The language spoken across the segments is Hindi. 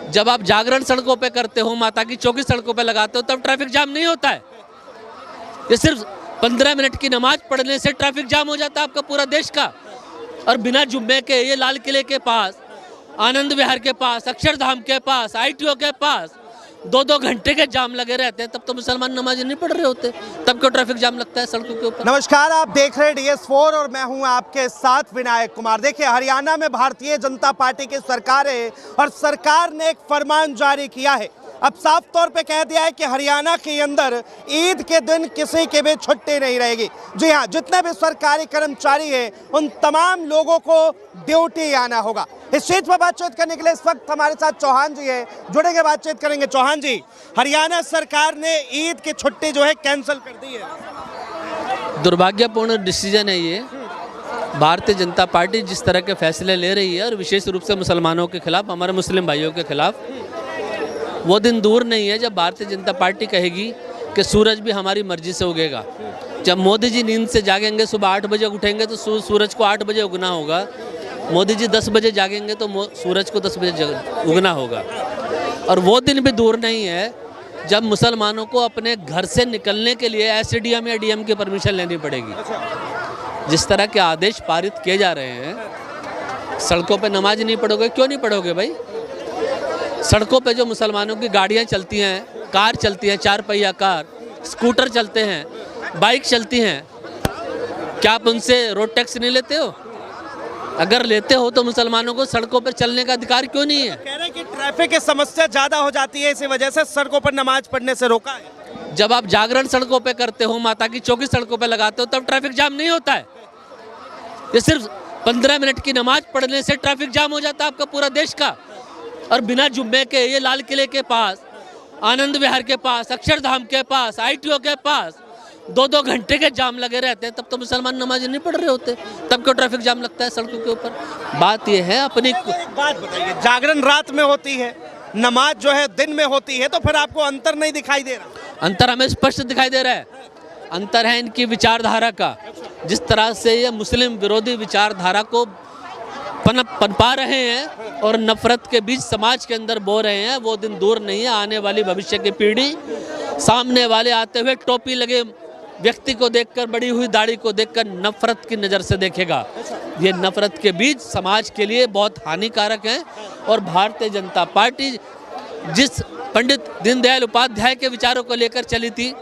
जब आप जागरण सड़कों पे करते हो, माता की चौकी सड़कों पे लगाते हो, तब ट्रैफिक जाम नहीं होता है। ये सिर्फ 15 मिनट की नमाज पढ़ने से ट्रैफिक जाम हो जाता है आपका पूरा देश का। और बिना जुम्मे के ये लाल किले के पास, आनंद विहार के पास, अक्षरधाम के पास, ITO के पास 2-2 घंटे के जाम लगे रहते हैं, तब तो मुसलमान नमाज नहीं पढ़ रहे होते, तब क्यों ट्रैफिक जाम लगता है सड़कों के ऊपर। नमस्कार, आप देख रहे हैं DS4 और मैं हूं आपके साथ विनायक कुमार। देखिए, हरियाणा में भारतीय जनता पार्टी की सरकार है और सरकार ने एक फरमान जारी किया है। अब साफ तौर पे कह दिया है कि हरियाणा के अंदर ईद के दिन किसी की भी छुट्टी नहीं रहेगी। जी हाँ, जितने भी सरकारी कर्मचारी हैं उन तमाम लोगों को ड्यूटी आना होगा। इस चीज पर बातचीत करने के लिए इस वक्त हमारे साथ चौहान जी है, जुड़ेंगे, बातचीत करेंगे। चौहान जी, हरियाणा सरकार ने ईद की छुट्टी जो है कैंसिल कर दी है। दुर्भाग्यपूर्ण डिसीजन है ये। भारतीय जनता पार्टी जिस तरह के फैसले ले रही है, और विशेष रूप से मुसलमानों के खिलाफ, हमारे मुस्लिम भाइयों के खिलाफ, वो दिन दूर नहीं है जब भारतीय जनता पार्टी कहेगी कि सूरज भी हमारी मर्जी से उगेगा। जब मोदी जी नींद से जागेंगे, सुबह 8 बजे उठेंगे तो सूरज को 8 बजे उगना होगा। मोदी जी 10 बजे जागेंगे तो सूरज को 10 बजे उगना होगा। और वो दिन भी दूर नहीं है जब मुसलमानों को अपने घर से निकलने के लिए SDM या DM की परमिशन लेनी पड़ेगी। जिस तरह के आदेश पारित किए जा रहे हैं, सड़कों पे नमाज नहीं पढ़ोगे, क्यों नहीं पढ़ोगे भाई? सड़कों पे जो मुसलमानों की गाड़ियाँ चलती हैं, कार चलती हैं, 4 पहिया कार, स्कूटर चलते हैं, बाइक चलती हैं, क्या आप उनसे रोड टैक्स नहीं लेते हो? अगर लेते हो तो मुसलमानों को सड़कों पर चलने का अधिकार क्यों नहीं है? कह रहे हैं कि ट्रैफिक की समस्या ज्यादा हो जाती है, इसी वजह से सड़कों पर नमाज पढ़ने से रोका है। जब आप जागरण सड़कों पे करते हो, माता की चौकी सड़कों पे लगाते हो, तब ट्रैफिक जाम नहीं होता है। ये सिर्फ 15 मिनट की नमाज पढ़ने से ट्रैफिक जाम हो जाता है आपका पूरा देश का। और बिना जुम्मे के ये लाल किले के पास, आनंद विहार के पास, अक्षरधाम के पास, ITO के पास 2-2 घंटे के जाम लगे रहते हैं, तब तो मुसलमान नमाज नहीं पढ़ रहे होते, तब क्यों ट्रैफिक जाम लगता है सड़कों के ऊपर। बात ये है अपनी। एक बात बताइए, जागरण रात में होती है, नमाज जो है दिन में होती है, तो फिर आपको अंतर नहीं दिखाई दे रहा? अंतर हमें स्पष्ट दिखाई दे रहा है। अंतर है इनकी विचारधारा का। जिस तरह से ये मुस्लिम विरोधी विचारधारा को पनपा रहे हैं और नफरत के बीच समाज के अंदर बो रहे हैं, वो दिन दूर नहीं है। आने वाली भविष्य की पीढ़ी सामने वाले आते हुए टोपी लगे व्यक्ति को देखकर, बड़ी हुई दाढ़ी को देखकर नफरत की नज़र से देखेगा। ये नफरत के बीज समाज के लिए बहुत हानिकारक है। और भारतीय जनता पार्टी जिस पंडित दीनदयाल उपाध्याय के विचारों को लेकर चली थी,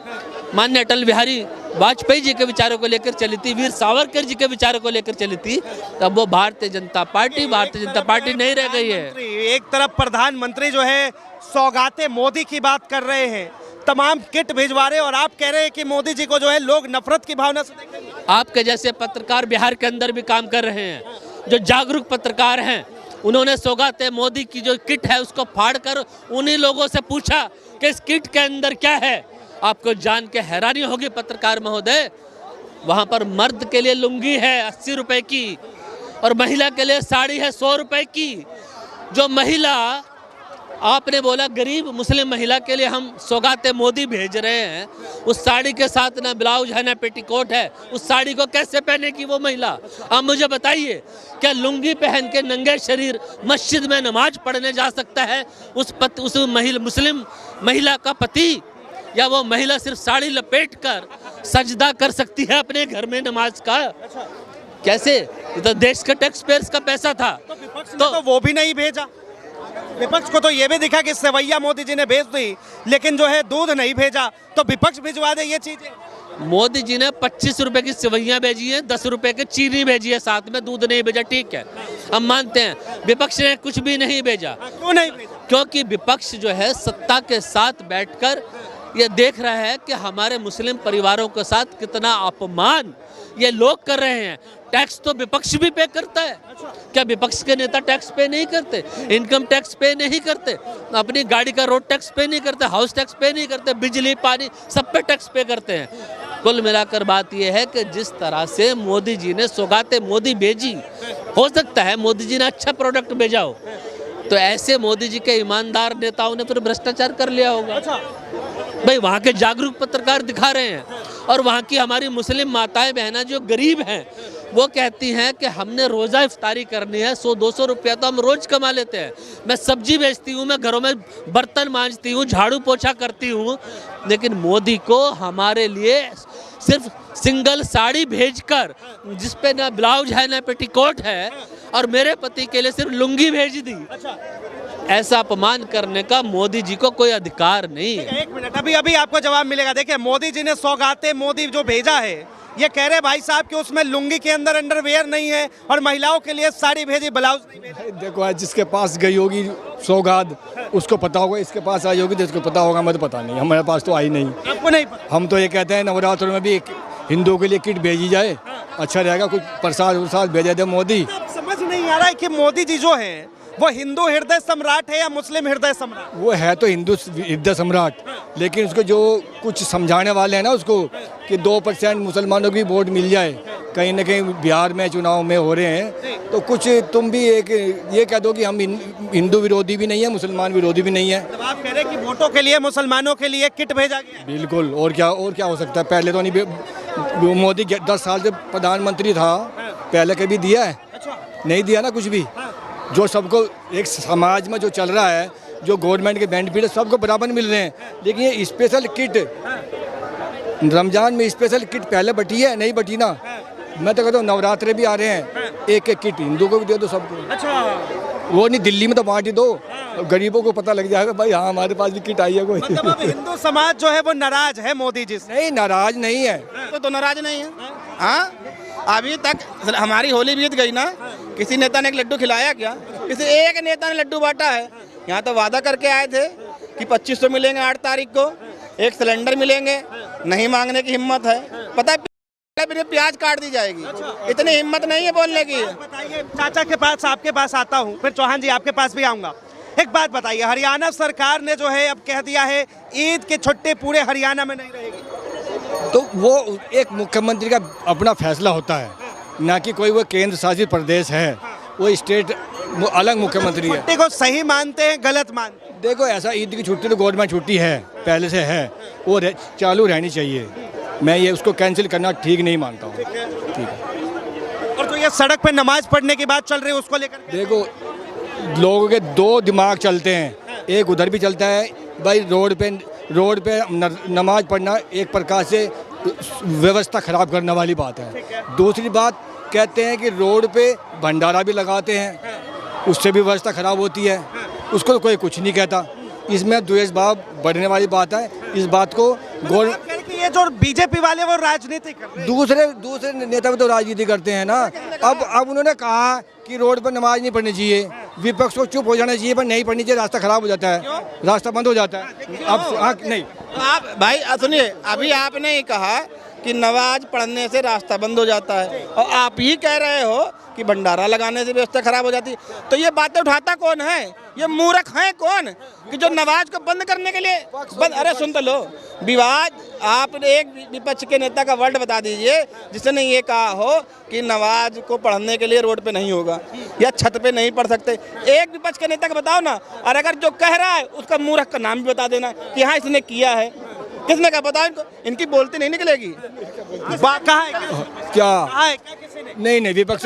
माननीय अटल बिहारी वाजपेयी जी के विचारों को लेकर चली थी, वीर सावरकर जी के विचारों को लेकर चली थी, तब वो भारतीय जनता पार्टी नहीं रह गई है। एक तरफ प्रधानमंत्री जो है सौगाते मोदी की बात कर रहे हैं, तमाम किट भिजवा रहे हैं, और आप कह रहे हैं कि मोदी जी को जो है लोग नफरत की भावना से देखेंगे। आपके जैसे पत्रकार बिहार के अंदर भी काम कर रहे हैं, जो जागरूक पत्रकार हैं, उन्होंने सौगाते मोदी की जो किट है उसको फाड़कर उन्हीं लोगों से पूछा कि इस किट के अंदर क्या है। आपको जान के हैरानी होगी पत्रकार महोदय, वहाँ पर मर्द के लिए लुंगी है 80 रुपए की और महिला के लिए साड़ी है 100 रुपए की। जो महिला, आपने बोला गरीब मुस्लिम महिला के लिए हम सौगाते मोदी भेज रहे हैं, उस साड़ी के साथ ना ब्लाउज है ना पेटीकोट है, उस साड़ी को कैसे पहनेगी वो महिला? आप मुझे बताइए, क्या लुंगी पहन के नंगे शरीर मस्जिद में नमाज पढ़ने जा सकता है उस मुस्लिम महिला का पति? या वो महिला सिर्फ साड़ी लपेट कर सजदा कर सकती है अपने घर में नमाज का? कैसे? ये तो देश के टैक्स पेयर्स का पैसा था। तो विपक्ष ने तो वो भी नहीं भेजा। विपक्ष को तो ये भी दिखा कि सेवैया मोदी जी ने भेज दी, लेकिन जो है दूध नहीं भेजा, तो विपक्ष भिजवा दे ये चीजें। मोदी जी ने 25 रुपए की सेवैयाँ भेजी हैं, 10 रुपए की चीनी भेजी है, साथ में दूध नहीं भेजा। ठीक है, हम मानते हैं। विपक्ष ने कुछ भी नहीं भेजा। क्यों नहीं भेजा? क्योंकि विपक्ष जो है सत्ता के साथ बैठकर ये देख रहा है कि हमारे मुस्लिम परिवारों के साथ कितना अपमान ये लोग कर रहे हैं। टैक्स तो विपक्ष भी पे करता है। क्या विपक्ष के नेता टैक्स पे नहीं करते? इनकम टैक्स पे नहीं करते? अपनी गाड़ी का रोड टैक्स पे नहीं करते? हाउस टैक्स पे नहीं करते? बिजली पानी सब पे टैक्स पे करते हैं। कुल मिलाकर बात यह है कि जिस तरह से मोदी जी ने सौगाते मोदी भेजी, हो सकता है मोदी जी ने अच्छा प्रोडक्ट भेजा हो, तो ऐसे मोदी जी के ईमानदार नेताओं ने फिर भ्रष्टाचार कर लिया होगा। भाई, वहाँ के जागरूक पत्रकार दिखा रहे हैं, और वहाँ की हमारी मुस्लिम माताएं बहना जो गरीब हैं वो कहती हैं कि हमने रोज़ा इफ्तारी करनी है, 100-200 रुपया तो हम रोज़ कमा लेते हैं। मैं सब्जी बेचती हूँ, मैं घरों में बर्तन मांजती हूँ, झाड़ू पोछा करती हूँ, लेकिन मोदी को हमारे लिए सिर्फ सिंगल साड़ी भेजकर, जिस पे ना ब्लाउज है ना पेटीकोट है, और मेरे पति के लिए सिर्फ लुंगी भेज दी। ऐसा अपमान करने का मोदी जी को कोई अधिकार नहीं है। एक मिनट, अभी आपको जवाब मिलेगा। देखिए, मोदी जी ने सौगातें मोदी जो भेजा है, ये कह रहे भाई साहब कि उसमें लुंगी के अंदर अंडरवेयर नहीं है और महिलाओं के लिए साड़ी भेजी, ब्लाउज नहीं भेजी। देखो आज जिसके पास गई होगी सौगात उसको पता होगा, इसके पास आई होगी जिसको पता होगा, हमें तो पता नहीं, हमारे पास तो आई नहीं। आपको नहीं पता? हम तो ये कहते हैं नवरात्र में भी एक हिंदुओं के लिए किट भेजी जाए, अच्छा रहेगा, कुछ प्रसाद उरसाद भेजा दे मोदी। अब समझ नहीं आ रहा है कि मोदी जी जो हैं वो हिंदू हृदय सम्राट है या मुस्लिम हृदय सम्राट? वो है तो हिंदू हृदय सम्राट, लेकिन उसको जो कुछ समझाने वाले हैं ना उसको कि 2% मुसलमानों की वोट मिल जाए, कहीं ना कहीं बिहार में चुनाव में हो रहे हैं, तो कुछ तुम भी एक ये कह दो कि हम हिंदू विरोधी भी नहीं है, मुसलमान विरोधी भी नहीं है। तो आप कह रहे हैं कि वोटों के लिए मुसलमानों के लिए किट भेजा गया? बिल्कुल, और क्या हो सकता है। पहले तो नहीं, मोदी 10 साल से प्रधानमंत्री था, पहले कभी दिया है? नहीं दिया ना कुछ भी। जो सबको एक समाज में जो चल रहा है, जो गवर्नमेंट के बेनिफिट है, सबको बराबर मिल रहे हैं, लेकिन ये स्पेशल किट रमजान में स्पेशल किट पहले बटी है, नहीं बटी ना। मैं तो कहता हूँ नवरात्रे भी आ रहे हैं, एक किट हिंदू को भी दे दो सबको। अच्छा, वो नहीं, दिल्ली में तो बांट ही दो, गरीबों को पता लग जाएगा भाई हाँ हमारे पास भी किट आई है कोई। मतलब अब हिंदू समाज जो है वो नाराज है मोदी जी से? नहीं, नाराज नहीं है। तो नाराज नहीं है। हाँ, अभी तक हमारी होली बीत गई ना, किसी नेता ने एक लड्डू खिलाया क्या? किसी एक नेता ने लड्डू बांटा है? यहाँ तो वादा करके आए थे कि 2500 मिलेंगे 8 तारीख को, एक सिलेंडर मिलेंगे, नहीं मांगने की हिम्मत है। पता है मेरे प्याज काट दी जाएगी, इतनी हिम्मत नहीं है बोलने की। बताइए, चाचा के पास आपके पास आता हूँ, फिर चौहान जी आपके पास भी आऊँगा। एक बात बताइए, हरियाणा सरकार ने जो है अब कह दिया है ईद की छुट्टी पूरे हरियाणा में नहीं रहेगी, तो वो एक मुख्यमंत्री का अपना फैसला होता है, ना कि कोई वो केंद्र शासित प्रदेश है, वो स्टेट अलग मुख्यमंत्री है। छुट्टी को सही मानते हैं, गलत मानते हैं? देखो ऐसा, ईद की छुट्टी तो गवर्नमेंट छुट्टी है, पहले से है, वो चालू रहनी चाहिए। मैं ये उसको कैंसिल करना ठीक नहीं मानता हूँ। ठीक है। और जो ये सड़क पे नमाज पढ़ने की बात चल रही है उसको लेकर? देखो लोगों के दो दिमाग चलते हैं, एक उधर भी चलता है भाई, रोड पे नमाज पढ़ना एक प्रकार से व्यवस्था खराब करने वाली बात है। दूसरी बात कहते हैं कि रोड पे भंडारा भी लगाते हैं, उससे भी व्यवस्था खराब होती है, उसको तो कोई कुछ नहीं कहता। इसमें द्वेष भाव बढ़ने वाली बात है। इस बात को ये जो बीजेपी वाले वो राजनीति कर रहे हैं। दूसरे नेता भी तो राजनीति करते हैं ना। अब उन्होंने कहा कि रोड पर नमाज नहीं पढ़नी चाहिए, विपक्ष को चुप हो जाना चाहिए, पर नहीं पढ़नी चाहिए, रास्ता खराब हो जाता है, रास्ता बंद हो जाता है। अब नहीं, आप भाई सुनिए, अभी आपने ही कहा कि नमाज पढ़ने से रास्ता बंद हो जाता है, और आप ही कह रहे हो कि भंडारा लगाने से व्यवस्था खराब हो जाती है। तो ये बातें उठाता कौन है? ये मूर्ख हैं कौन कि जो नमाज को बंद करने के लिए अरे सुन तो लो, विवाद आप एक विपक्ष के नेता का वर्ड बता दीजिए जिसने ये कहा हो कि नमाज को पढ़ने के लिए रोड पे नहीं होगा या छत पे नहीं पढ़ सकते। एक विपक्ष के नेता का बताओ ना, और अगर जो कह रहा है उसका मूर्ख का नाम भी बता देना कि हाँ इसने किया है। किसने कहा बताओ इनको? इनकी बोलती नहीं निकलेगी। कहा है क्या? कहा है क्या किसी ने? नहीं विपक्ष